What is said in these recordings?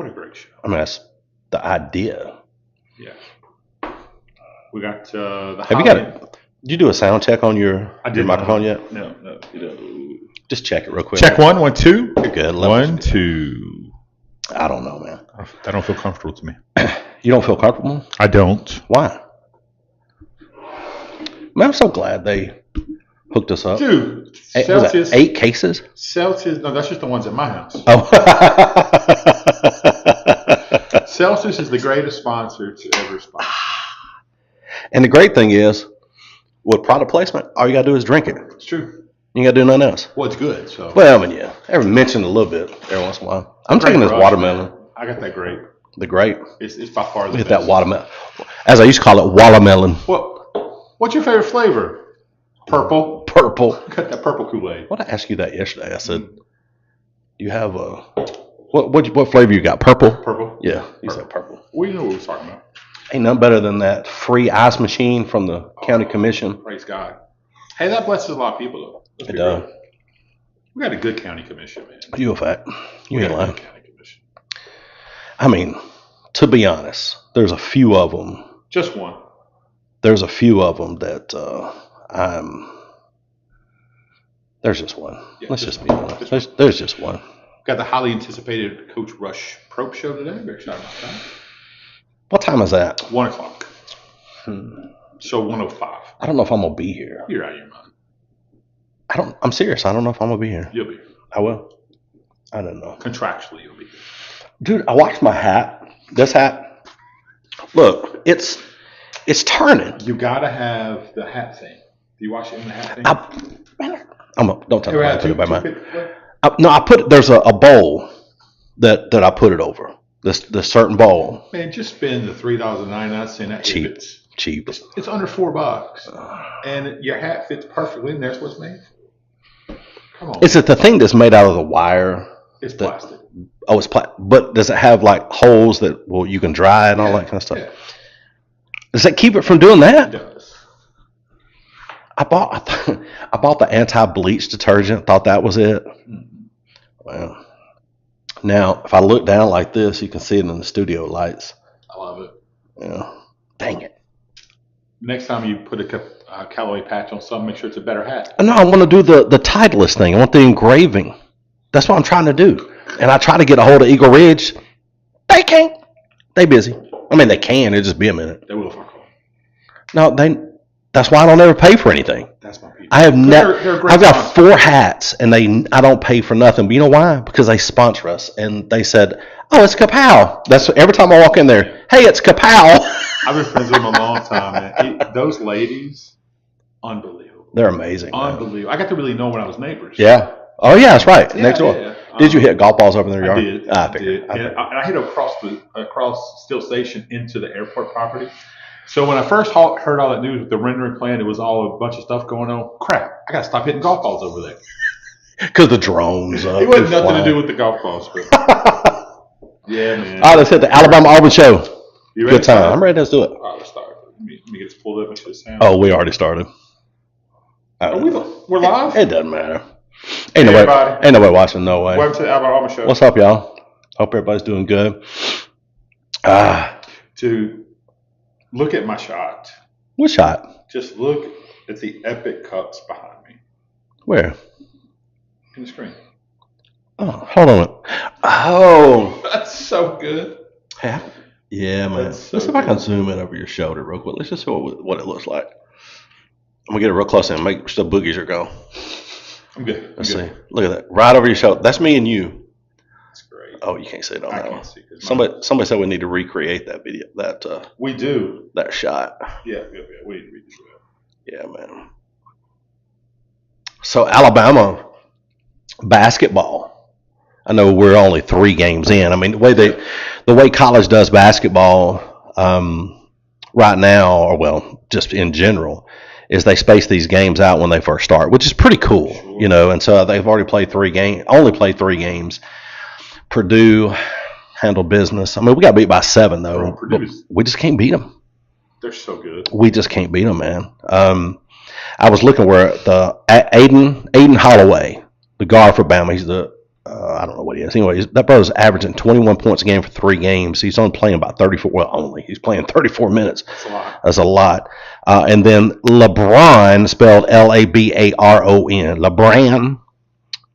What a great show. I mean, that's the idea. Yeah. We got the. Have you got it? Did you do a sound check on your microphone yet? No. Just check it real quick. Check 1, 1, 2. You're good. 1, 2. I don't know, man. That don't feel comfortable to me. You don't feel comfortable? I don't. Why? Man, I'm so glad they hooked us up. Dude, Celsius. 8 cases? Celsius. No, that's just the ones at my house. Oh. Celsius is the greatest sponsor to ever sponsor. And the great thing is, with product placement, all you got to do is drink it. It's true. You got to do nothing else. Well, it's good. So. Well, I mean, yeah. I mentioned a little bit every once in a while. I'm taking this watermelon. Man. I got that grape. The grape? It's by far the best. Get that watermelon. As I used to call it, watermelon. What's your favorite flavor? Purple. Purple. Got that purple Kool-Aid. What I asked you that yesterday? I said, you have a... What flavor you got? Purple? Purple. Yeah, you said purple. We know what we're talking about. Ain't nothing better than that free ice machine from the county commission. Praise God. Hey, that blesses a lot of people, though. It does. We got a good county commission, man. You a fact. You ain't lying. County commission. I mean, to be honest, there's a few of them. Just one. There's a few of them that there's just one. Yeah, Let's just be honest. There's just one. Got the highly anticipated Coach Rush Probe show today. Very excited about that. What time is that? 1 o'clock. So 1:05. I don't know if I'm gonna be here. You're out of your mind. I'm serious. I don't know if I'm gonna be here. You'll be here. I will. I don't know. Contractually, you'll be here. Dude, I watched my hat. This hat. Look, it's turning. You gotta have the hat thing. Do you watch it in the hat thing? Don't tell me how to do it by my. No, I put there's a bowl that I put it over. This certain bowl. Man, just spend the $3.99. Cheap. It's under $4, and your hat fits perfectly, and that's what it's made for. Come on. Is it the thing that's made out of the wire? It's plastic. Oh, it's plastic. But does it have like holes that you can dry and all that kind of stuff? Yeah. Does that keep it from doing that? It does. I bought the anti-bleach detergent. Thought that was it. Well, now if I look down like this, you can see it in the studio lights. I love it. Yeah. Dang it. Next time you put a Callaway patch on something, make sure it's a better hat. No, I want to do the Titleist thing. I want the engraving. That's what I'm trying to do. And I try to get a hold of Eagle Ridge. They can't. They busy. I mean, they can. It'll just be a minute. They will if I call. No, that's why I don't ever pay for anything. That's my people. I have I've got sponsor. 4 hats, and I don't pay for nothing. But you know why? Because they sponsor us. And they said, oh, it's Kapow. That's every time I walk in there, hey, it's Kapow. I've been friends with them a long time, man. Those ladies, unbelievable. They're amazing. Unbelievable. Man. I got to really know when I was neighbors. Yeah. Oh, yeah, that's right. Next door. Yeah. Did you hit golf balls over in their yard? I did. I figured. And I hit across Steel Station into the airport property. So when I first heard all that news with the rendering plan, it was all a bunch of stuff going on. Crap, I got to stop hitting golf balls over there. Because the drones. It wasn't nothing to do with the golf balls. But yeah, man. All right, let's hit the Alabama Auburn show. You ready? Good time. I'm ready. Let's do it. All right, let's start. Let me get this pulled up into the sound. Oh, we already started. We're live? It doesn't matter. Ain't nobody watching, no way. Welcome to the Auburn Show. What's up, y'all? Hope everybody's doing good. To look at my shot. What shot? Just look at the epic cuts behind me. Where? In the screen. Oh, hold on. Oh. That's so good. Yeah, man. Let's see if I can zoom in over your shoulder real quick. Let's just see what it looks like. I'm going to get it real close and make sure the boogies are gone. I'm good. Let's see. Look at that. Right over your shoulder. That's me and you. That's great. Oh, you can't see it on that one. See, somebody said we need to recreate that video. We do. That shot. Yeah. We need to redo that. Yeah, man. So Alabama basketball. I know we're only 3 games in. I mean, the way college does basketball right now, or well, just in general, is they space these games out when they first start, which is pretty cool, sure. You know. And so they've already played 3 games. Only played 3 games. Purdue handled business. I mean, we got beat by 7 though. We just can't beat them. They're so good. We just can't beat them, man. I was looking where the Aiden Holloway, the guard for Bama, he's the I don't know what he is. Anyway, that brother's averaging 21 points a game for 3 games. He's only playing about 34. Well, only he's playing 34 minutes. That's a lot. That's a lot. And then LeBron, spelled Labaron.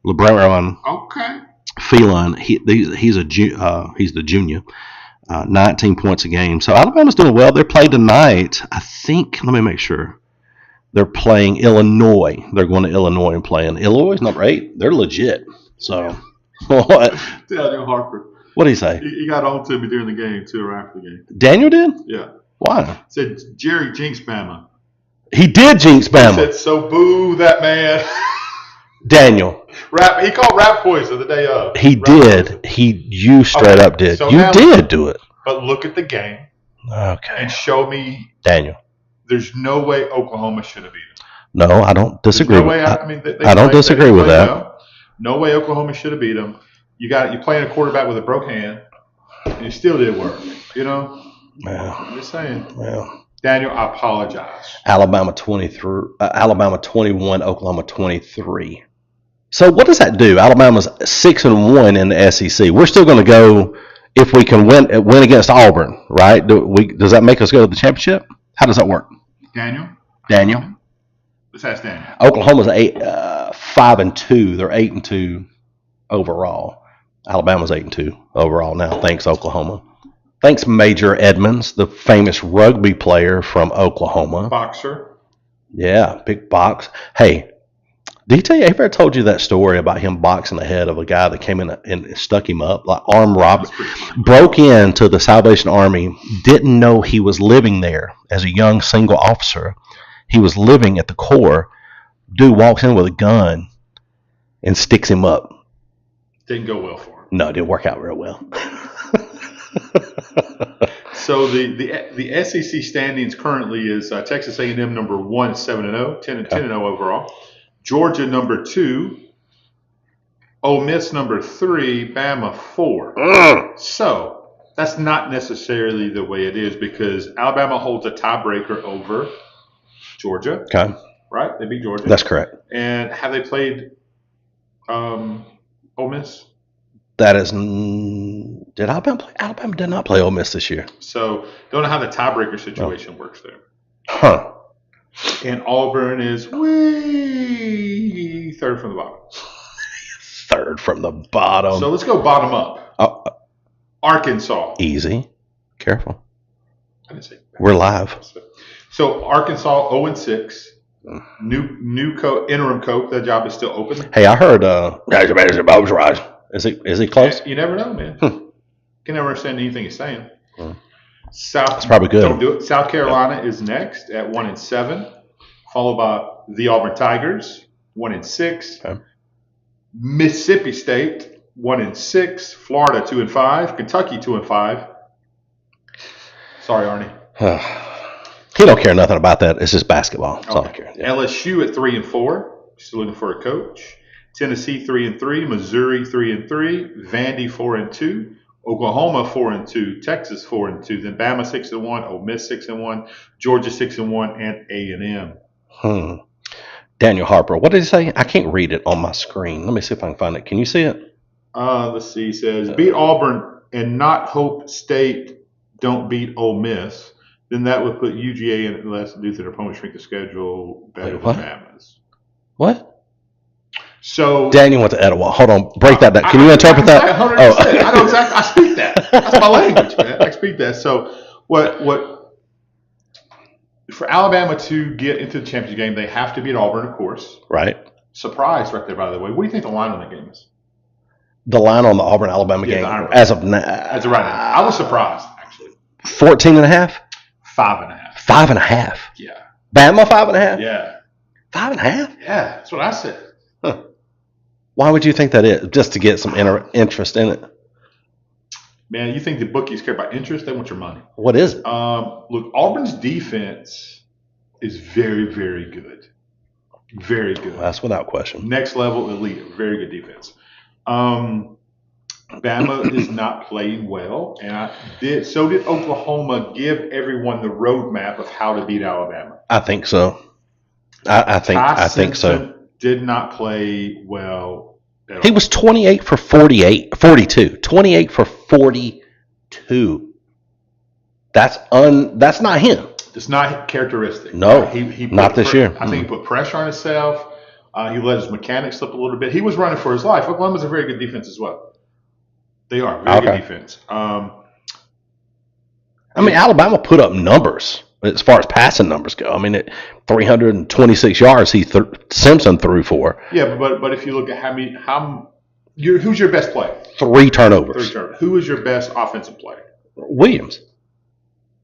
LeBron. Okay. Phelan. He's the junior. 19 points a game. So Alabama's doing well. They're playing tonight. I think. Let me make sure. They're playing Illinois. They're going to Illinois and playing. Illinois number 8. They're legit. So what? Daniel Harper. What did he say? He got on to me during the game too, or after the game. Daniel did? Yeah. Why? Said Jerry jinx Bama. He did jinx Bama. He said, so boo that man. Daniel. He called rap poison the day of. He did. Poison. You straight up did. So you did do it. But look at the game. Okay. And show me. Daniel. There's no way Oklahoma should have beat him. No, I don't disagree. I don't disagree with that. Well. No way Oklahoma should have beat them. You're playing a quarterback with a broke hand, and it still did work. You know. Well, I'm just saying. Well, Daniel, I apologize. Alabama 21, Oklahoma 23. So what does that do? Alabama's 6-1 in the SEC. We're still going to go if we can win against Auburn, right? Does that make us go to the championship? How does that work? Daniel. Let's ask Daniel. Oklahoma's 5-2. They're 8-2 overall. Alabama's 8-2 overall now. Thanks, Oklahoma. Thanks, Major Edmonds, the famous rugby player from Oklahoma. Boxer. Yeah, big box. Hey, did he tell you? I ever told you that story about him boxing the head of a guy that came in and stuck him up, like armed robbery? Broke into the Salvation Army, didn't know he was living there as a young single officer. He was living at the Corps. Dude walks in with a gun and sticks him up. Didn't go well for him. No, it didn't work out real well. So the SEC standings currently is Texas A&M number 1, 7-0, 10-0 overall. Georgia number 2, Ole Miss number 3, Bama 4. So that's not necessarily the way it is because Alabama holds a tiebreaker over Georgia. Okay. Right? They beat Georgia. That's correct. And have they played Ole Miss? That is. Did Alabama play? Alabama did not play Ole Miss this year. So don't know how the tiebreaker situation works there. Huh. And Auburn is way third from the bottom. Third from the bottom. So let's go bottom up. Arkansas. Easy. Careful. I didn't say that. We're live. So Arkansas 0-6. New interim coach. That job is still open. Hey, I heard Is he close? You never know, man. Can never understand anything he's saying. That's probably good. Don't do it. South Carolina is next at 1-7, followed by the Auburn Tigers 1-6. Okay. Mississippi State 1-6. Florida 2-5. Kentucky 2-5. Sorry, Arnie. He don't care nothing about that. It's just basketball. That's all I care. Yeah. LSU at 3-4. Still looking for a coach. Tennessee 3-3. Missouri 3-3. Vandy 4-2. Oklahoma 4-2. Texas 4-2. Then Bama 6-1. Ole Miss 6-1. Georgia 6-1, and A&M. Daniel Harper. What did he say? I can't read it on my screen. Let me see if I can find it. Can you see it? Let's see. He says beat Auburn and not hope State don't beat Ole Miss. Then that would put UGA in less due to their opponent's strength of schedule better than Bama's. What? So Daniel went to Etowah. Hold on, break that down. Can you interpret that? 100%. I know exactly. I speak that. That's my language, man. I speak that. So what for Alabama to get into the championship game, they have to beat Auburn, of course. Right. Surprise, right there. By the way, what do you think the line on that game is? The line on the Auburn-Alabama game as of now. As of right now, I was surprised actually. 14.5. 5.5. 5.5. Yeah. Bama 5.5. Yeah. 5.5. Yeah, that's what I said. Huh. Why would you think that is? Just to get some interest in it? Man, you think the bookies care about interest? They want your money. What is it? Look, Auburn's defense is very, very good. Very good. Well, that's without question. Next level elite. Very good defense. Bama is not playing well, and so did Oklahoma give everyone the roadmap of how to beat Alabama. I think so. I think so. Did not play well He was 28 for 42. 28 for 42. That's not him. It's not characteristic. No, he not this year. I think he put pressure on himself. He let his mechanics slip a little bit. He was running for his life. Oklahoma's a very good defense as well. They are very good defense. Alabama put up numbers as far as passing numbers go. 326 yards Simpson threw for. Yeah, but if you look at who's your best player? 3 turnovers. Who is your best offensive player? Williams.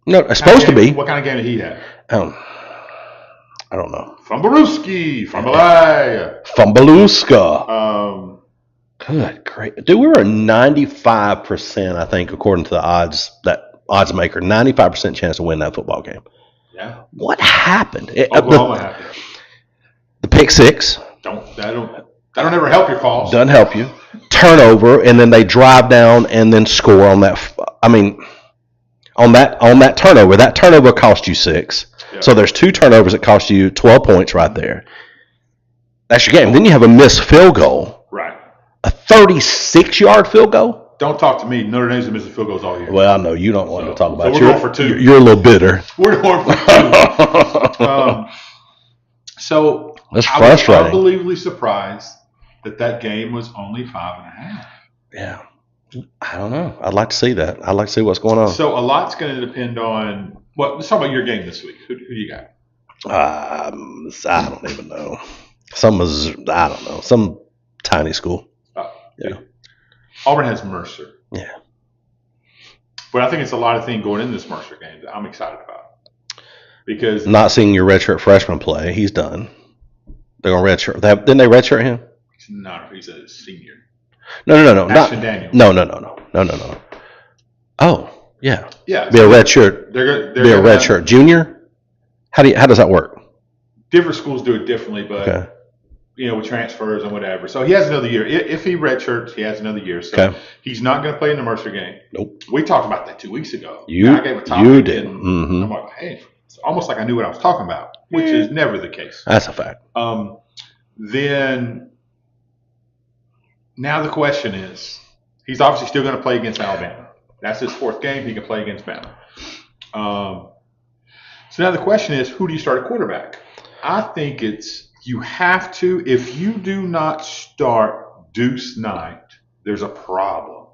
No, it's supposed to be. What kind of game did he have? I don't know. Fumbleluska. Good, great. Dude, we were 95%, I think, according to the odds maker, 95% chance to win that football game. Yeah. What happened? Oklahoma happened. The pick six. That don't ever help your cause. Doesn't help you. Turnover, and then they drive down and then score on that. On that turnover. That turnover cost you 6. Yep. So there's 2 turnovers that cost you 12 points right there. That's your game. Then you have a missed field goal. Right. A 36-yard field goal. Don't talk to me. Notre Dame's been missing field goals all year. Well, I know you don't want to talk about. So we're going for 2. You're a little bitter. We're going for 2. So that's frustrating. I was unbelievably surprised that game was only 5.5. Yeah. I don't know. I'd like to see that. I'd like to see what's going on. So a lot's going to depend on let's talk about your game this week. Who do you got? I don't even know. I don't know. Some tiny school. Yeah. Auburn has Mercer. Yeah. But I think it's a lot of things going in this Mercer game that I'm excited about. Because not seeing your redshirt freshman play, he's done. They're going to redshirt. Didn't they redshirt him? No, he's a senior. No. Ashton Daniel. No. Oh, yeah. Yeah. Be a redshirt. They're be a redshirt junior. How does that work? Different schools do it differently, but okay. With transfers and whatever. So he has another year. If he redshirts, he has another year. So he's not going to play in the Mercer game. Nope. We talked about that 2 weeks ago. You did. I'm like, hey, it's almost like I knew what I was talking about, which is never the case. That's a fact. Then now the question is, he's obviously still going to play against Alabama. That's his 4th game. He can play against Bama. So now the question is, who do you start at quarterback? I think you have to. If you do not start Deuce Knight, there's a problem.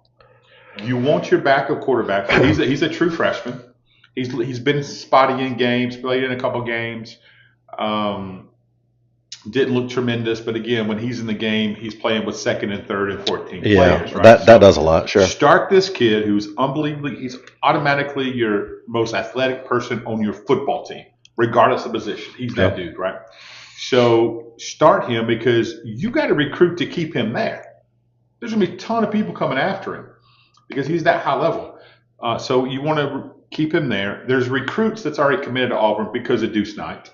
You want your backup quarterback. He's a true freshman. He's been spotty in games, played in a couple games. Didn't look tremendous, but again, when he's in the game, he's playing with 2nd and 3rd and 14th players. Right? That does a lot. Sure. Start this kid who's unbelievably. He's automatically your most athletic person on your football team, regardless of position. He's that dude, right? So start him because you got to recruit to keep him there. There's going to be a ton of people coming after him because he's that high level. So you want to keep him there. There's recruits that's already committed to Auburn because of Deuce Knight.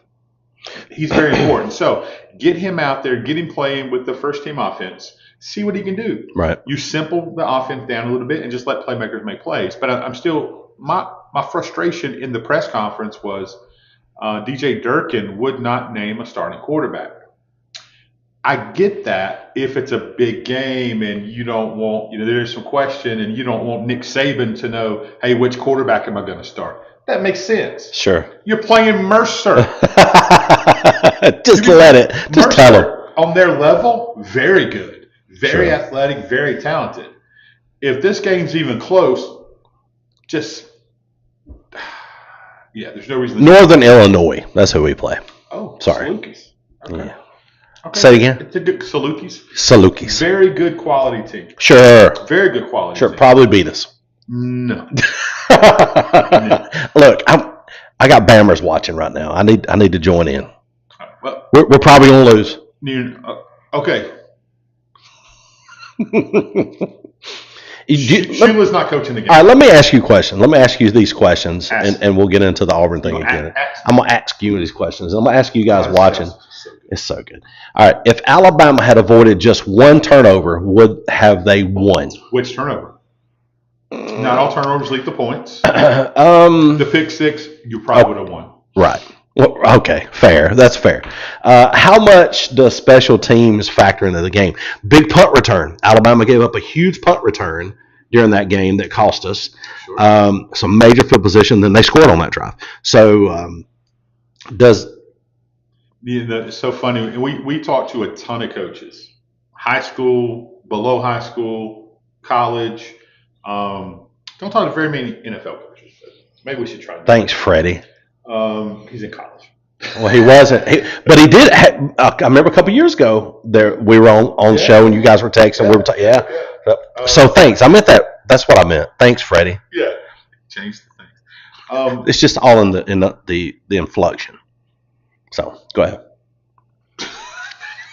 He's very important. So get him out there, get him playing with the first team offense, see what he can do. Right. You simple the offense down a little bit and just let playmakers make plays. But I'm still my frustration in the press conference was DJ Durkin would not name a starting quarterback. I get that if it's a big game and you don't want, there's some question and you don't want Nick Saban to know, hey, which quarterback am I going to start? That makes sense. Sure. You're playing Mercer. Just let it. Just Mercer, tell them. On their level, very good. Very athletic, very talented. If this game's even close, there's no reason. Northern Illinois. That's who we play. Oh, sorry. Salukis. Okay. Yeah. Okay. Say it again. It's a good Salukis. Salukis. Very good quality team. Sure. Very good quality team. Sure, probably beat us. No. Look, I got Bammers watching right now. I need to join in. Well, we're probably gonna lose. Okay. Shula's not coaching the game. All right, let me ask you a question. Let me ask you these questions, and we'll get into the Auburn thing again. I'm gonna ask you these questions. I'm gonna ask you guys watching. It's so good. All right, if Alabama had avoided just one turnover, have they won? Which turnover? Not all turnovers lead to points. The pick six, you probably would have won. Right. Well, okay, fair. That's fair. How much does special teams factor into the game? Big punt return. Alabama gave up a huge punt return during that game that cost us Sure. some major field position. Then they scored on that drive. So does It's so funny. We talked to a ton of coaches, high school, below high school, college. Don't talk to very many NFL coaches. But maybe we should try. Thanks, Freddie. He's in college. Well, he wasn't, but he did. I remember a couple years ago there we were on the show and you guys were texting. We were yeah. So thanks. I meant that. That's what I meant. Thanks, Freddie. Yeah, change the thing. It's just all in the inflection. So go ahead.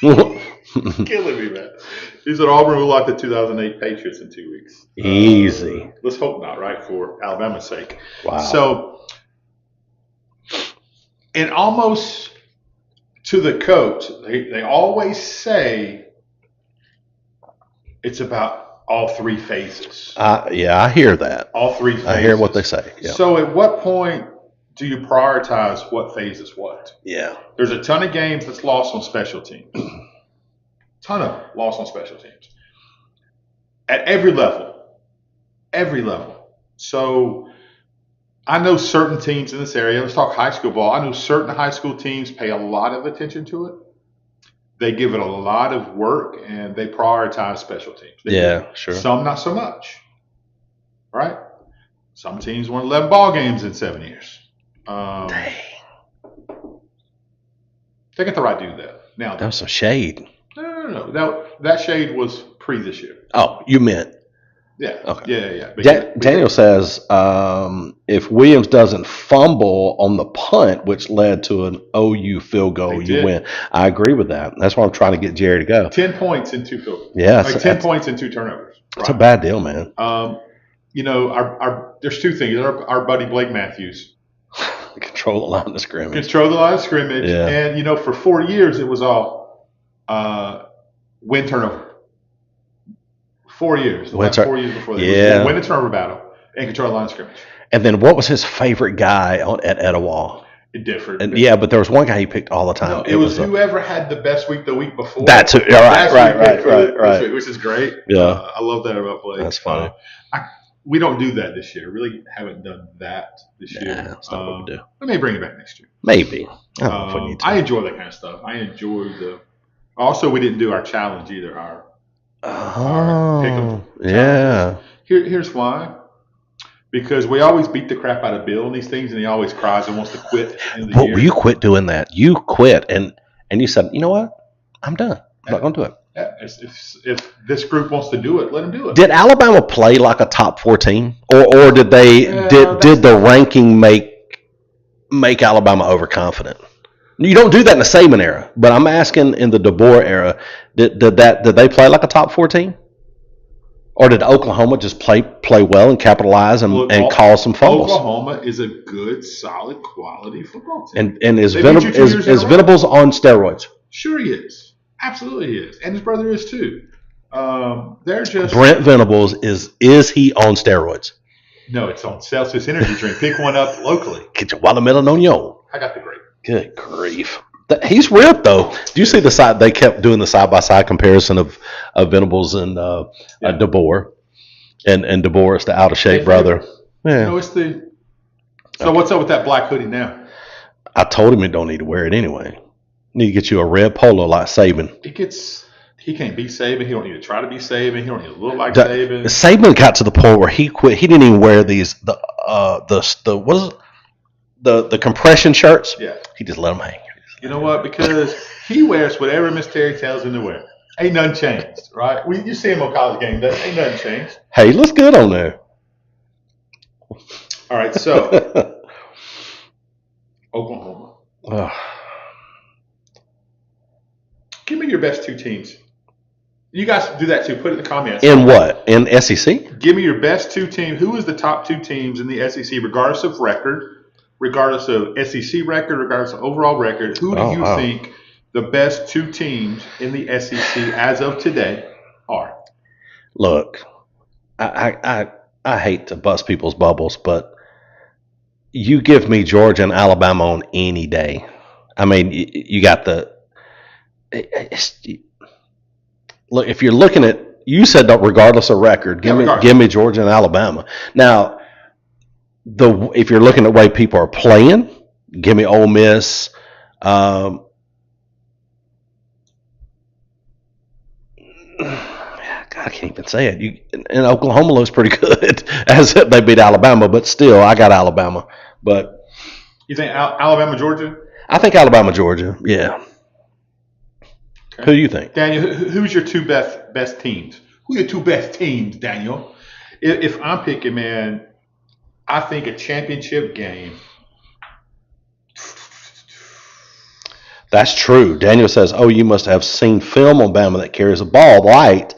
Killing me, man. He's at Auburn. Who locked the 2008 Patriots in 2 weeks. Easy. Let's hope not, right? For Alabama's sake. Wow. So, and almost to the coach, they always say it's about all three phases. Yeah, I hear that. All three phases. I hear what they say. Yeah. So at what point do you prioritize what phase is what? Yeah. There's a ton of games that's lost on special teams. Ton of lost on special teams. At every level. Every level. So I know certain teams in this area, let's talk high school ball. I know certain high school teams pay a lot of attention to it. They give it a lot of work and they prioritize special teams. Sure. Some not so much. Right? Some teams won 11 ball games in 7 years. Dang. They get the right to do that. Now that was some shade. No. That shade was pre this year. Oh, you meant. Yeah. Okay. Yeah. Daniel says if Williams doesn't fumble on the punt, which led to an OU field goal, you win. I agree with that. That's why I'm trying to get Jerry to go. 10 points in 2 field goals. Yeah. 10 points and 2 turnovers. That's a bad deal, man. There's two things. Our buddy Blake Matthews. Control the line of scrimmage. Yeah. And, for 4 years, it was all win turnover. 4 years. The last 4 years before that. Yeah. Win a turnover battle and control the line of scrimmage. And then what was his favorite guy at Etowah? It differed. But there was one guy he picked all the time. No, it was whoever had the best week the week before. That's it. Right. Which is great. Yeah. I love that about Blake. That's funny. We don't do that this year. Really haven't done that this year. That's not what we do. We may bring it back next year. Maybe. I don't know if we need to. I enjoy that kind of stuff. I enjoy Also, we didn't do our challenge either. Our pick-em yeah. Here's why. Because we always beat the crap out of Bill in these things, and he always cries and wants to quit. Well, you quit doing that. You quit, and you said, you know what? I'm done. I'm not going to do it. Yeah, if this group wants to do it, let them do it. Did Alabama play like a top 4 team, or did they did the ranking make Alabama overconfident? You don't do that in the Saban era, but I'm asking in the DeBoer era, did they play like a top 4 team, or did Oklahoma just play well and capitalize and cause some fumbles? Oklahoma is a good, solid, quality football team. And is Venables on steroids? Sure he is. Absolutely he is. And his brother is too. They're just Brent Venables is he on steroids? No, it's on Celsius energy drink. Pick one up locally. Get your watermelon on yo. I got the grape. Good grief. He's ripped though. Do you see the side? They kept doing the side by side comparison of Venables and DeBoer, and DeBoer is the out of shape brother. Yeah. No, it's the. So what's up with that black hoodie now? I told him he don't need to wear it anyway. Need to get you a red polo like Saban. He can't be Saban. He don't need to try to be Saban. He don't need to look like Saban. Saban got to the point where he quit. He didn't even wear the what is it? The compression shirts. Yeah. He just let them hang. You know what? Because he wears whatever Miss Terry tells him to wear. Ain't nothing changed, right? You see him on college game day. Ain't nothing changed. Hey, he looks good on there. All right, so Oklahoma. Give me your best 2 teams. You guys do that too. Put it in the comments. In what? In SEC? Give me your best 2 teams. Who is the top 2 teams in the SEC, regardless of record, regardless of SEC record, regardless of overall record? Who do you think the best 2 teams in the SEC as of today are? Look, I hate to bust people's bubbles, but You give me Georgia and Alabama on any day. I mean, you got the look. If you're looking at, you said that regardless of record, give me Georgia and Alabama. Now, if you're looking at the way people are playing, give me Ole Miss. God, I can't even say it. And Oklahoma looks pretty good as they beat Alabama, but still, I got Alabama. But you think Alabama, Georgia? I think Alabama, Georgia. Yeah. Okay. Who do you think? Daniel, who's your two best teams? Who are your two best teams, Daniel? If I'm picking, man, I think a championship game. That's true. Daniel says, "Oh, you must have seen film on Bama that carries the ball light."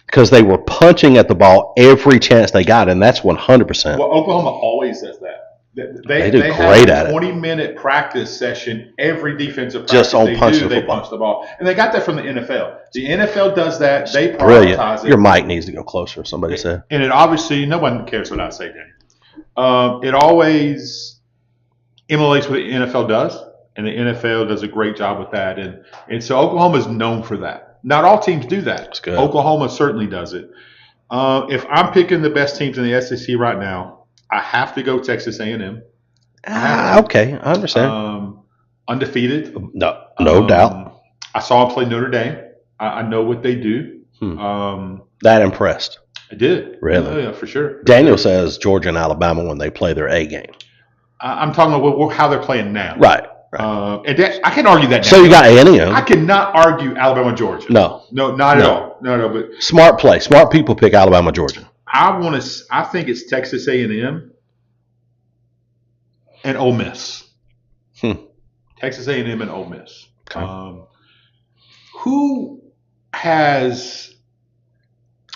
Because they were punching at the ball every chance they got, and that's 100%. Well, Oklahoma always does that. They do great at it. 20-minute practice session, every defensive practice just on they punch do, they punch the ball. And they got that from the NFL. The NFL does that. They prioritize it. Your mic needs to go closer, somebody said. And it obviously, no one cares what I say, Danny. It always emulates what the NFL does, and the NFL does a great job with that. And so Oklahoma is known for that. Not all teams do that. That's good. Oklahoma certainly does it. If I'm picking the best teams in the SEC right now, I have to go Texas A&M. Okay, I understand. Undefeated. No doubt. I saw them play Notre Dame. I know what they do. That impressed. I did. Really? Yeah, for sure. Daniel says Georgia and Alabama when they play their A game. I'm talking about how they're playing now. Right. And I can't argue that. So you got A&M. I cannot argue Alabama, Georgia. No, not at all. No. But smart play. Smart people pick Alabama, Georgia. I think it's Texas A&M and Ole Miss. Texas A&M and Ole Miss. Okay. Who has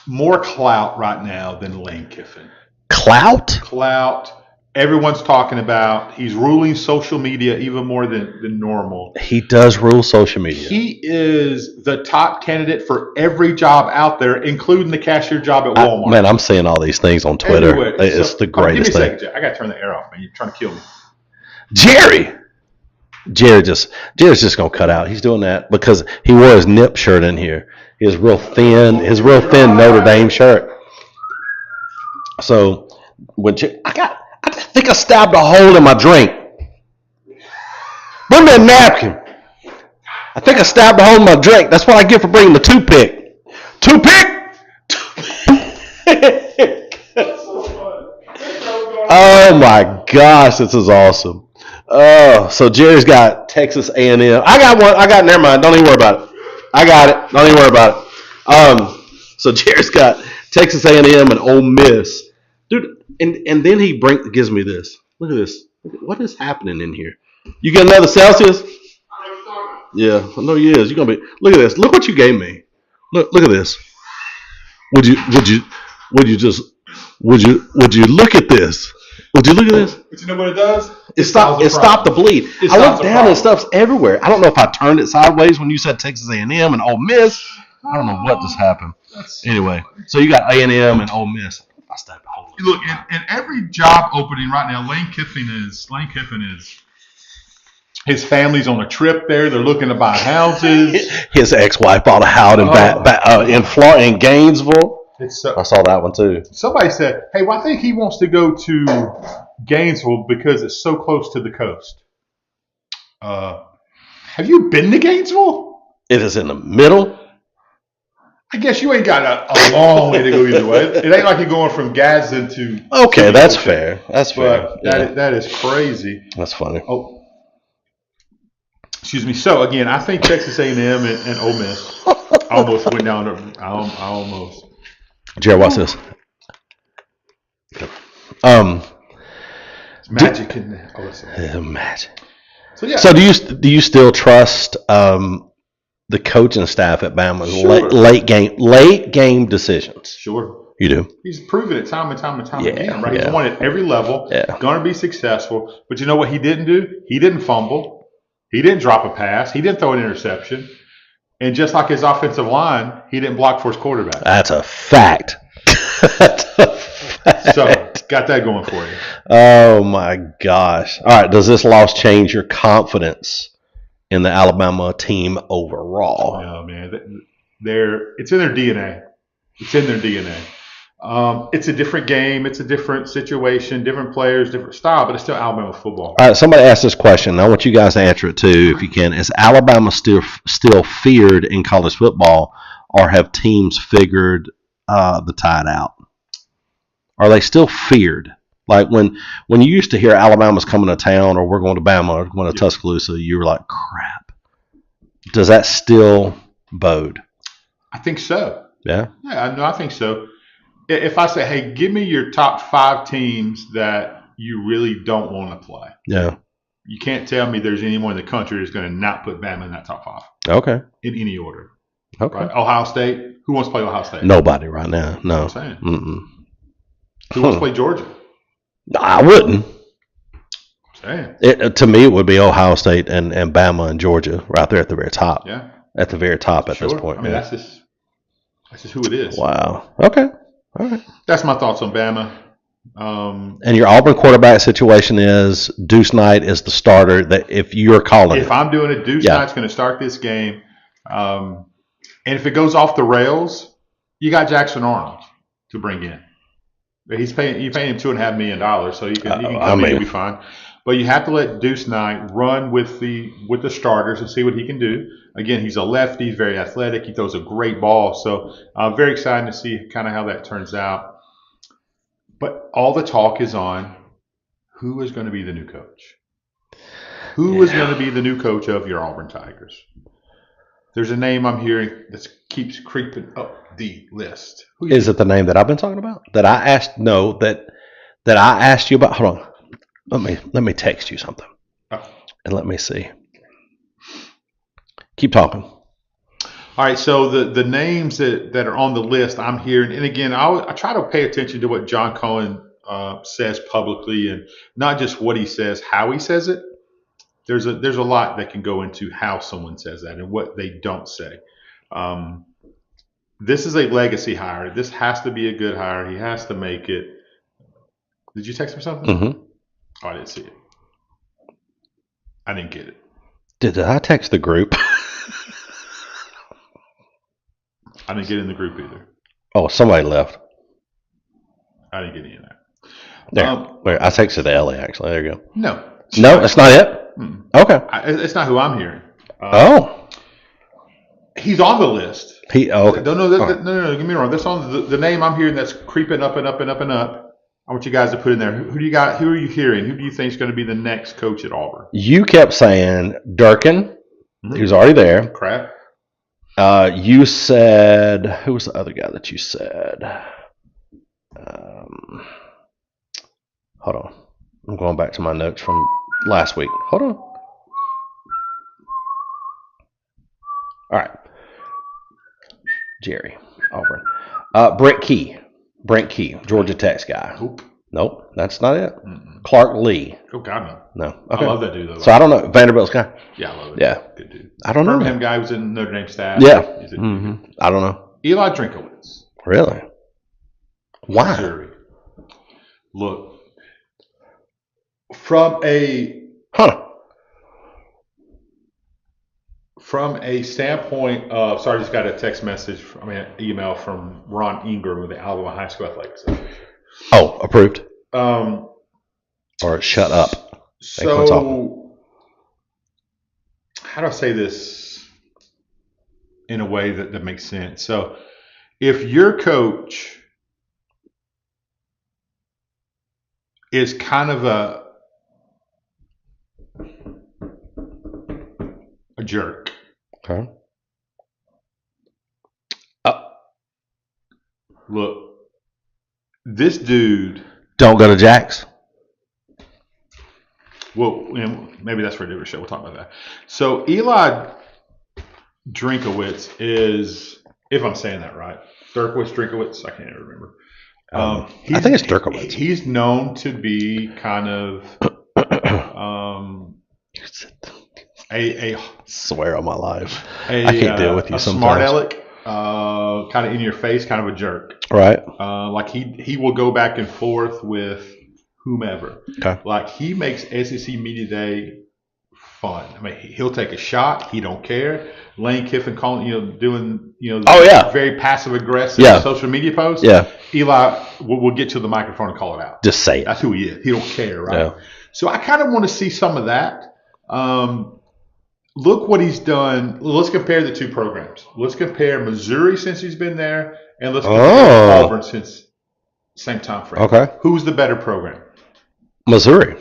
more clout right now than Lane Kiffin? Clout. Everyone's talking about. He's ruling social media even more than normal. He does rule social media. He is the top candidate for every job out there, including the cashier job at Walmart. Man, I'm seeing all these things on Twitter. Everywhere. It's the greatest thing. Give me a second, I got to turn the air off, man. You're trying to kill me. Jared's just gonna cut out. He's doing that because he wore his nip shirt in here. His real thin Notre Dame shirt. So when I think I stabbed a hole in my drink. Bring me a napkin. I think I stabbed a hole in my drink. That's what I get for bringing the toothpick. Oh my gosh, this is awesome. So Jerry's got Texas A&M. I got one. Never mind. Don't even worry about it. I got it. Don't even worry about it. So Jerry's got Texas A&M and Ole Miss. Dude, and then he gives me this. Look at this. What is happening in here? You get another Celsius? Yeah, I know he is. You're gonna be. Look at this. Look what you gave me. Look at this. Would you look at this? Would you look at this? But you know what it does? It stopped the bleed. I looked down and stuff's everywhere. I don't know if I turned it sideways when you said Texas A&M and Ole Miss. I don't know what just happened. Anyway, so you got A&M and Ole Miss. I stabbed a hole. Look, in every job opening right now, Lane Kiffin is. His family's on a trip there. They're looking to buy houses. His ex-wife bought a house in Florida, in Gainesville. I saw that one too. Somebody said, "Hey, well, I think he wants to go to Gainesville because it's so close to the coast." Have you been to Gainesville? It is in the middle. I guess you ain't got a long way to go either way. It ain't like you're going from Gadsden to. Okay, that's fair. That's fair. That is crazy. That's funny. Oh. Excuse me. So again, I think Texas A&M and Ole Miss. I almost went down. I almost. Jared, watch this. It's magic in there. Magic. So yeah. So do you still trust the coaching staff at Bama? Sure. Late game decisions. Sure. You do. He's proven it time and time again. Right. He's won at every level. Yeah. Going to be successful. But you know what he didn't do? He didn't fumble. He didn't drop a pass. He didn't throw an interception. And just like his offensive line, he didn't block for his quarterback. That's a fact. So got that going for you. Oh my gosh! All right, does this loss change your confidence in the Alabama team overall? No, man. It's in their DNA. It's in their DNA. It's a different game. It's a different situation, different players, different style, but it's still Alabama football. All right, somebody asked this question. I want you guys to answer it too, if you can. Is Alabama still feared in college football, or have teams figured the tide out? Are they still feared? Like when you used to hear Alabama's coming to town, or we're going to Bama, or going to Tuscaloosa, you were like, crap. Does that still bode? I think so. Yeah. Yeah, no, I think so. If I say, hey, give me your top 5 teams that you really don't want to play. Yeah. You can't tell me there's anyone in the country that's going to not put Bama in that top 5. Okay. In any order. Okay. Right? Ohio State. Who wants to play Ohio State? Nobody right now. No. I'm saying. Mm-mm. Who wants to play Georgia? I wouldn't. Saying. To me, it would be Ohio State and Bama and Georgia right there at the very top. Yeah. At the very top at this point. I mean, that's just who it is. Wow. Okay. All right. That's my thoughts on Bama. And your Auburn quarterback situation is Deuce Knight is the starter. That if you're calling, if I'm doing it, Deuce Knight's going to start this game. And if it goes off the rails, you got Jackson Arnold to bring in. You paying him $2.5 million, so he can come in, he'll be fine. But you have to let Deuce Knight run with the starters and see what he can do. Again, he's a lefty, he's very athletic, he throws a great ball. So I'm very excited to see kind of how that turns out. But all the talk is on who is going to be the new coach. Who is going to be the new coach of your Auburn Tigers? There's a name I'm hearing that keeps creeping up the list. Is it the name that I've been talking about? That I asked? No, that I asked you about. Hold on. Let me text you something. Oh. And let me see. Keep talking. All right, so the names that are on the list I'm hearing, and again, I try to pay attention to what John Cohen says publicly, and not just what he says, how he says it. There's a lot that can go into how someone says that and what they don't say. This is a legacy hire. This has to be a good hire. He has to make it. Did you text me something? Mm-hmm. Oh, I didn't see it. I didn't get it. Did I text the group? I didn't get in the group either. Oh, somebody left. I didn't get any of that. There. I texted to Ellie, actually. There you go. No. No, that's not it? Mm-mm. Okay. It's not who I'm hearing. He's on the list. Okay. No, get me wrong. That's on the name I'm hearing that's creeping up and up and up and up. I want you guys to put in there. Who do you got? Who are you hearing? Who do you think is going to be the next coach at Auburn? You kept saying Durkin. Mm-hmm. He was already there. Crap. You said, who was the other guy that you said? Hold on. I'm going back to my notes from last week. Hold on. All right. Jerry, Auburn. Brent Key, Georgia Tech's guy. Nope, that's not it. Mm-mm. Clark Lee. Oh, God, no. Okay. I love that dude, though. So I don't know. Vanderbilt's guy? Yeah, I love it. Yeah. Good dude. I don't know. Birmingham guy was in Notre Dame staff. Yeah. Mm-hmm. I don't know. Eli Drinkowitz. Really? Why? Missouri. Look, from a standpoint of, sorry, I just got an email from Ron Ingram with the Alabama High School Athletics Association. Oh, approved. Or shut up. So, how do I say this in a way that makes sense? So, if your coach is kind of a jerk. Okay. Look, this dude. Don't go to Jack's. Well, maybe that's for a different show. We'll talk about that. So Eli Drinkowitz is, if I'm saying that right, Drinkowitz. I can't even remember. I think it's Dirkowitz. He's known to be kind of I swear on my life, I can't deal with you sometimes. Smart aleck. kind of in your face, kind of a jerk. Right. Like he will go back and forth with whomever. Okay. Like he makes SEC Media Day fun. I mean, he'll take a shot. He don't care. Lane Kiffin doing Oh, yeah. very passive aggressive Yeah. social media posts. Yeah. Eli will get to the microphone and call it out. Just say it. That's who he is. He don't care, right? Yeah. So I kind of want to see some of that. Look what he's done. Let's compare the two programs. Let's compare Missouri since he's been there, and let's compare Auburn since same time frame. Okay. Who's the better program? Missouri.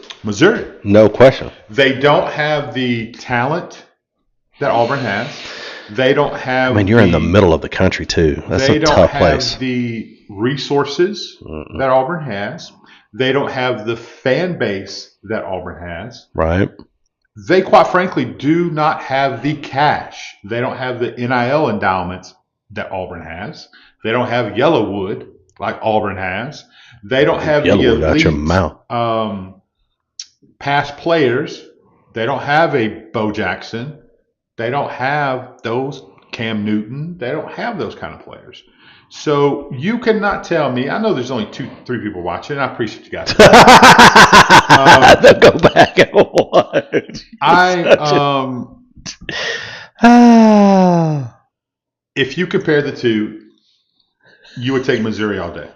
No question. They don't have the talent that Auburn has. They don't have. I mean, you're in the middle of the country too. That's a tough place. They don't have the resources that Auburn has. They don't have the fan base that Auburn has. Right. They, quite frankly, do not have the cash. They don't have the NIL endowments that Auburn has. They don't have Yellowwood like Auburn has. They don't have Yellowwood the out your elite mouth. past players. They don't have a Bo Jackson. They don't have those Cam Newton. They don't have those kind of players. So you cannot tell me. I know there's only 2-3 people watching. And I appreciate you guys. They'll go back and watch. If you compare the two, you would take Missouri all day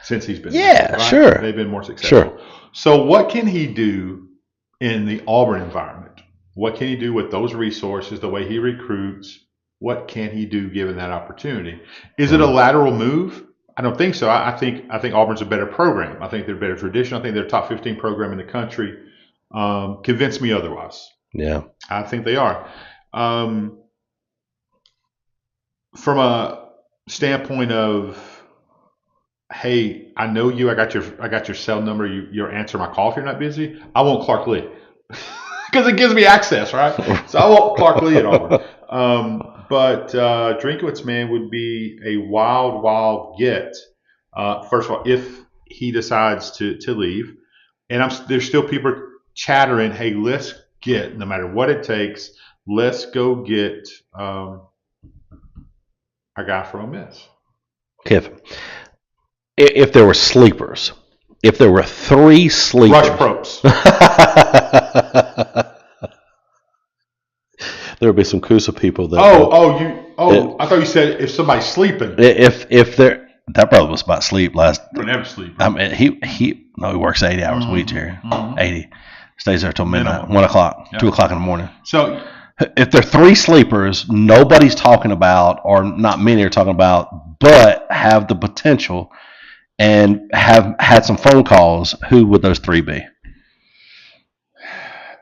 since he's been Yeah, there, right? sure. They've been more successful. Sure. So what can he do in the Auburn environment? What can he do with those resources, the way he recruits? What can he do given that opportunity? Is it a lateral move? I don't think so. I think Auburn's a better program. I think they're a better tradition. I think they're a top 15 program in the country. Convince me otherwise. Yeah. I think they are. From a standpoint of, hey, I know you. I got your cell number. You're answering my call if you're not busy. I want Clark Lee because it gives me access, right? So I want Clark Lee at Auburn. But Drinkwitz, man, would be a wild get. First of all, if he decides to leave, and there's still people chattering, hey, let's get, no matter what it takes, let's go get our guy from Ole Miss. Kiffin. If there were sleepers, if there were 3 sleepers. Rush Probst. There would be some Coosa people that. I thought you said if somebody's sleeping. If there, that brother was about sleep last. He never sleep. I mean, he works 80 hours a week, Jerry. 80. Stays there till midnight, 1 o'clock, 2 o'clock in the morning. So if there are 3 sleepers, nobody's talking about, or not many are talking about, but have the potential and have had some phone calls, who would those 3 be?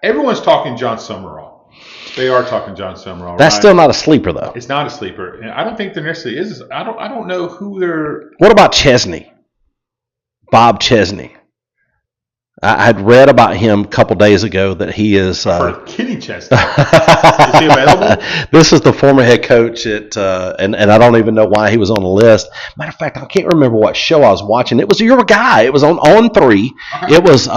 Everyone's talking John Summerall. They are talking John Summerall. That's still not a sleeper, though. It's not a sleeper. And I don't think there necessarily is. I don't know who they're. What about Chesney? Bob Chesney. I had read about him a couple days ago that he is. For Kenny Chesney. Is he available? This is the former head coach at, and I don't even know why he was on the list. Matter of fact, I can't remember what show I was watching. It was your guy. It was on 3. Okay. It was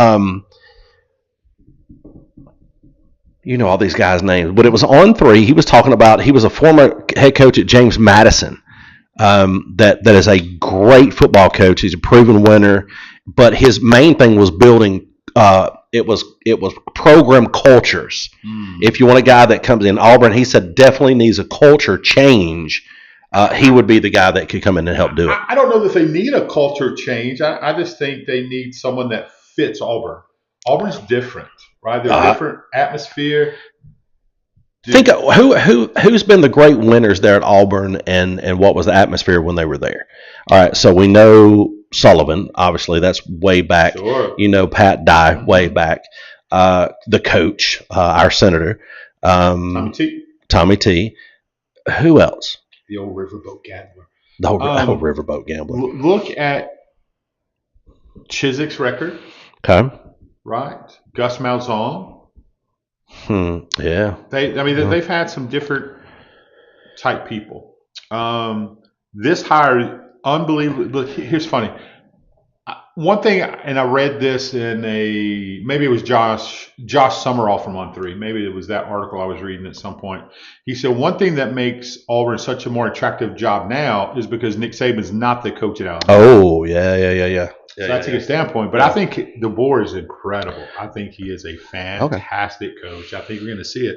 you know all these guys' names, but it was on 3. He was talking about, he was a former head coach at James Madison. That is a great football coach. He's a proven winner, but his main thing was building. It was program cultures. If you want a guy that comes in, Auburn, he said definitely needs a culture change. He would be the guy that could come in and help do it. I don't know that they need a culture change. I just think they need someone that fits Auburn. Auburn's different, right? They're different atmosphere. Think of who's been the great winners there at Auburn, and what was the atmosphere when they were there. All right, so we know Sullivan, obviously that's way back. Sure. You know Pat Dye, way back. The coach, our senator, Tommy T. Who else? The old riverboat gambler. The whole riverboat gambler. Look at Chiswick's record. Okay. Right, Gus Malzahn. Yeah. They've had some different type people. This hire, unbelievable. Look, here's funny. One thing, and I read this in maybe it was Josh Summerall from On3. Maybe it was that article I was reading at some point. He said one thing that makes Auburn such a more attractive job now is because Nick Saban's not the coach at Alabama. Oh, yeah. So that's a good standpoint. But I think DeBoer is incredible. I think he is a fantastic coach. I think we're going to see it.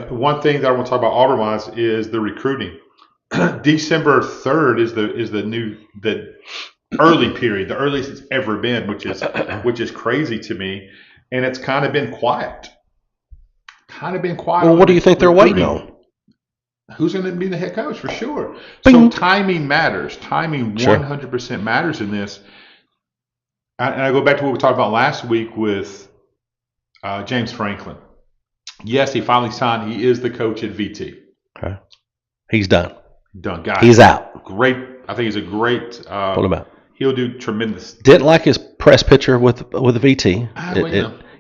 One thing that I want to talk about Auburn-wise is the recruiting. December 3rd is the early period, the earliest it's ever been, which is crazy to me, and it's kind of been quiet. Well, what do you think they're waiting on? Who's going to be the head coach for sure? Bing. So timing matters. Timing 100% matters in this. And I go back to what we talked about last week with James Franklin. Yes, he finally signed. He is the coach at VT. Okay, he's done. Guys, he's out. Great. I think he's a great. Pull him out. He'll do tremendous. Didn't like his press picture with the VT.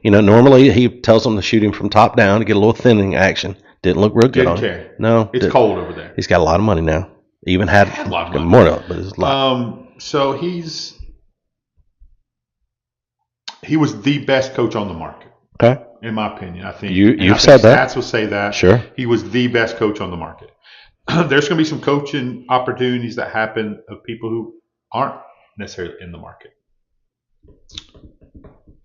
Normally he tells them to shoot him from top down to get a little thinning action. Didn't look real good on him. No, it's cold over there. He's got a lot of money now. Even had a lot of money. More of it, but it's a lot. So he was the best coach on the market. Okay. In my opinion, I think you've said that. Stats will say that. Sure. He was the best coach on the market. There's going to be some coaching opportunities that happen of people who aren't necessarily in the market.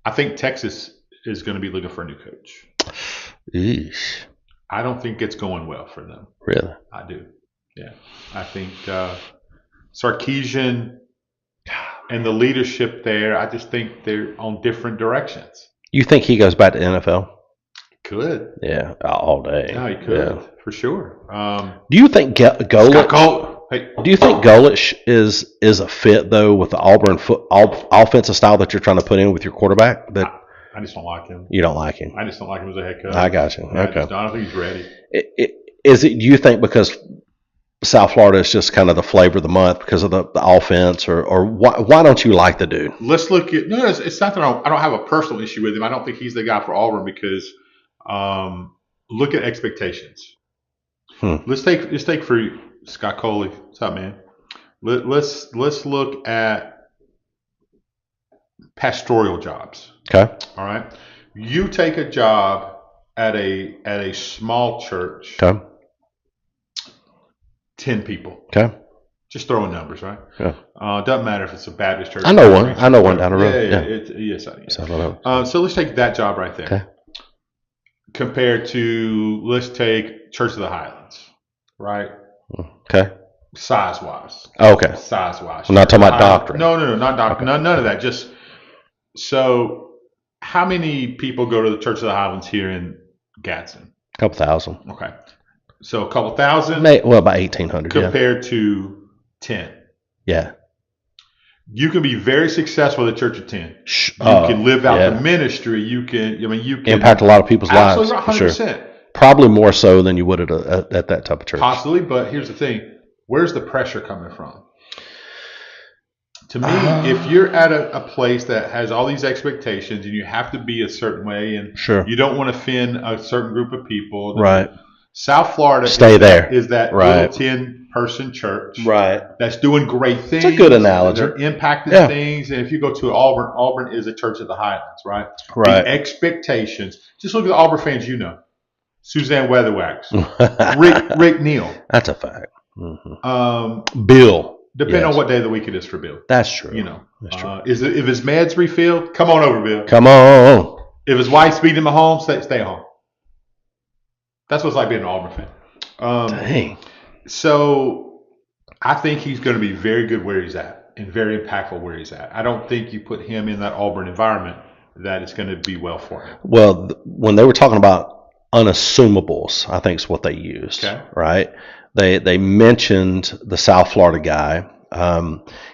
I think Texas is going to be looking for a new coach. Eesh. I don't think it's going well for them. Really? I do. Yeah. I think Sarkisian and the leadership there, I just think they're on different directions. You think he goes back to NFL? Could. Yeah, all day. Yeah, he could, for sure. Do you think Golich? Do you think Golich is a fit though with the Auburn offensive style that you're trying to put in with your quarterback? That I just don't like him. You don't like him. I just don't like him as a head coach. I got you. Okay. I don't think he's ready. Do you think because South Florida is just kind of the flavor of the month because of the offense, or why don't you like the dude? Let's look at it's not that I don't have a personal issue with him. I don't think he's the guy for Auburn because look at expectations. Let's take for Scott Coley. What's up, man? Let's look at pastoral jobs. Okay. All right. You take a job at a small church. Okay. 10 people. Okay. Just throwing numbers, right? Yeah. Doesn't matter if it's a Baptist church. I know one down the road. Yeah. So let's take that job right there. Okay. Compared to, let's take Church of the Highlands, right? Okay. Size-wise. Okay. Size-wise. We're not talking about doctrine. No, not doctrine. Okay. None of that. Just so, how many people go to the Church of the Highlands here in Gadsden? A couple thousand. Okay. So a couple thousand. Well, about 1,800. Compared to 10. Yeah. You can be very successful at a church of 10. You can live out the ministry. You can impact a lot of people's lives. Absolutely, 100%. Sure. Probably more so than you would at that type of church. Possibly, but here's the thing. Where's the pressure coming from? To me, if you're at a place that has all these expectations and you have to be a certain way and you don't want to offend a certain group of people. Right. South Florida is that little 10-person church that's doing great things. It's a good analogy. They're impacting things. And if you go to Auburn is a church of the Highlands, right? Right. The expectations. Just look at the Auburn fans you know. Suzanne Weatherwax. Rick Neal. That's a fact. Mm-hmm. Bill. Depending on what day of the week it is for Bill. That's true. That's true. If his meds refilled, come on over, Bill. Come on. If his wife's beating him at home, stay home. That's what it's like being an Auburn fan. Dang. So I think he's going to be very good where he's at and very impactful where he's at. I don't think you put him in that Auburn environment that it's going to be well for him. Well, when they were talking about unassumables, I think is what they used. Okay. Right? They mentioned the South Florida guy,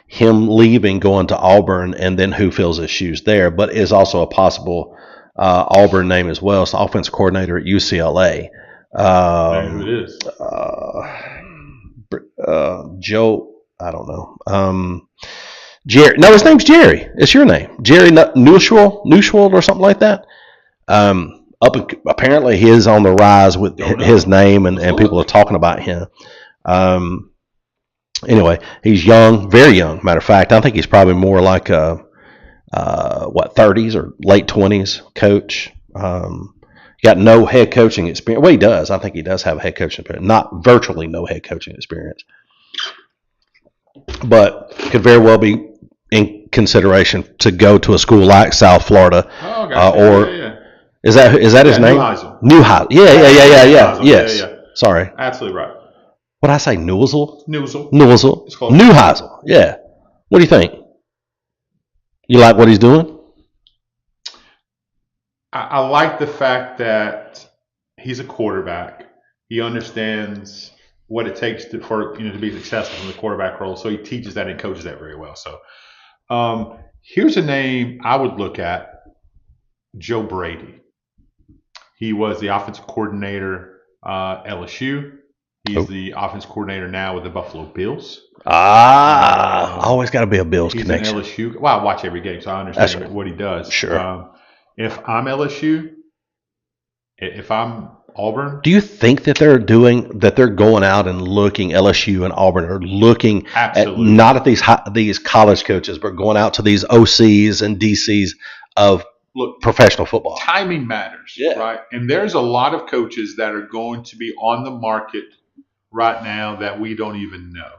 him leaving, going to Auburn, and then who fills his shoes there, but is also a possible Auburn name as well. It's the offensive coordinator at UCLA. Who it is? Joe, I don't know. Jerry. No, his name's Jerry. It's your name. Jerry Newswald or something like that. Apparently he is on the rise with his name and people are talking about him. Anyway, he's young, very young. Matter of fact, I think he's probably more like a 30s or late 20s coach. Got no head coaching experience. Well, he does. I think he does have a head coaching experience. Not virtually no head coaching experience, but could very well be in consideration to go to a school like South Florida. Oh, gotcha. Or yeah. is that his name? Neuheisel. Neuheisel. Yeah. Neuheisel. Yes. Yeah. Sorry. Absolutely right. What did I say? Neuheisel? Neuheisel. It's close. Neuheisel. Yeah. What do you think? You like what he's doing? I like the fact that he's a quarterback. He understands what it takes to be successful in the quarterback role. So he teaches that and coaches that very well. So here's a name I would look at: Joe Brady. He was the offensive coordinator LSU. He's the offensive coordinator now with the Buffalo Bills. Always got to be a Bills He's connection. An LSU. Well, I watch every game, so I understand what he does. Sure. If I'm LSU, if I'm Auburn, do you think that they're going out and looking, LSU and Auburn are looking absolutely. at not at these college coaches, but going out to these OCs and DCs of professional football? Timing matters, right? And there's a lot of coaches that are going to be on the market right now that we don't even know.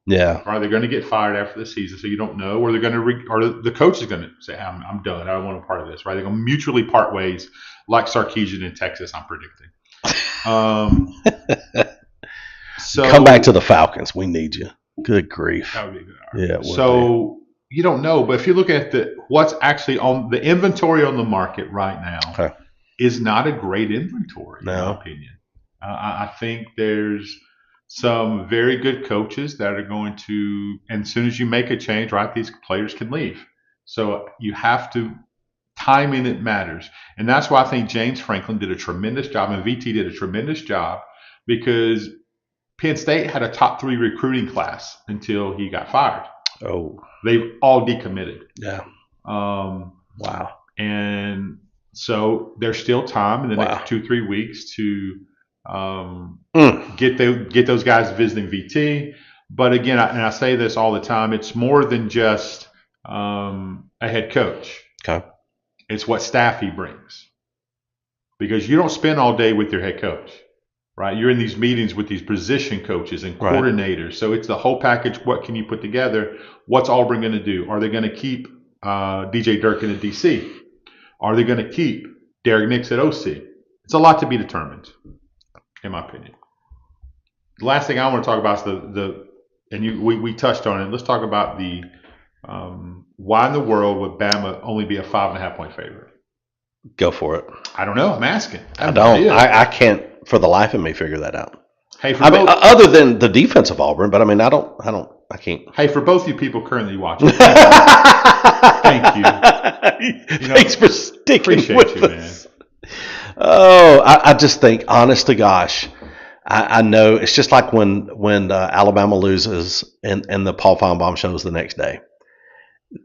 Yeah. Are they going to get fired after the season? So you don't know, or they're going to, or the coach is going to say, "I'm done. I don't want a part of this." Right? They're going to mutually part ways, like Sarkisian in Texas. I'm predicting. So come back to the Falcons. We need you. Good grief. That would be good. Yeah. So you don't know, but if you look at what's actually on the inventory on the market right now, is not a great inventory, in my opinion. I think there's some very good coaches that are going to, and as soon as you make a change, right, these players can leave. So you have to, timing it matters. And that's why I think James Franklin did a tremendous job, and VT did a tremendous job, because Penn State had a top 3 recruiting class until he got fired. Oh. They've all decommitted. Yeah. Wow. And so there's still time in the next 2-3 weeks to get those guys visiting VT. But again, I say this all the time, it's more than just a head coach. Okay. It's what staff he brings. Because you don't spend all day with your head coach, right? You're in these meetings with these position coaches and coordinators. Right. So it's the whole package. What can you put together? What's Auburn going to do? Are they going to keep DJ Durkin at DC? Are they going to keep Derek Nix at OC? It's a lot to be determined, in my opinion. The last thing I want to talk about is we touched on it. Let's talk about the why in the world would Bama only be a 5.5 point favorite? Go for it. I don't know. I'm asking. I don't. I can't for the life of me figure that out. Hey, other than the defense of Auburn, but I mean, I can't. Hey, for both you people currently watching, thank you. Thanks for sticking with us. Man. Oh, I just think, honest to gosh, I know it's just like when Alabama loses and the Paul Feinbaum shows the next day.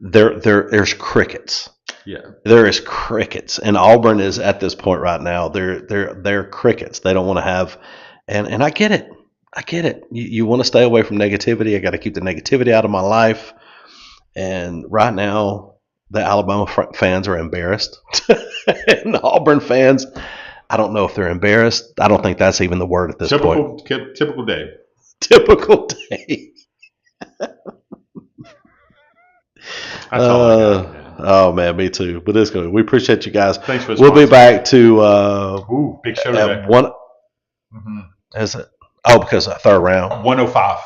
There's crickets. Yeah, there is crickets, and Auburn is at this point right now. They're crickets. They don't want to have, and I get it. I get it. You want to stay away from negativity. I got to keep the negativity out of my life. And right now, the Alabama fans are embarrassed, and the Auburn fans, I don't know if they're embarrassed. I don't think that's even the word at this point. Typical day. Typical day. That's all I got. Oh man, me too. But it's good. We appreciate you guys. Thanks for We'll be back to big show today. One. Is it? Oh, because of third round. 105.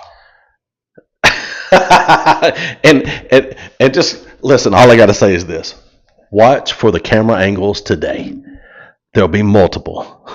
and just listen. All I got to say is this: watch for the camera angles today. There'll be multiple.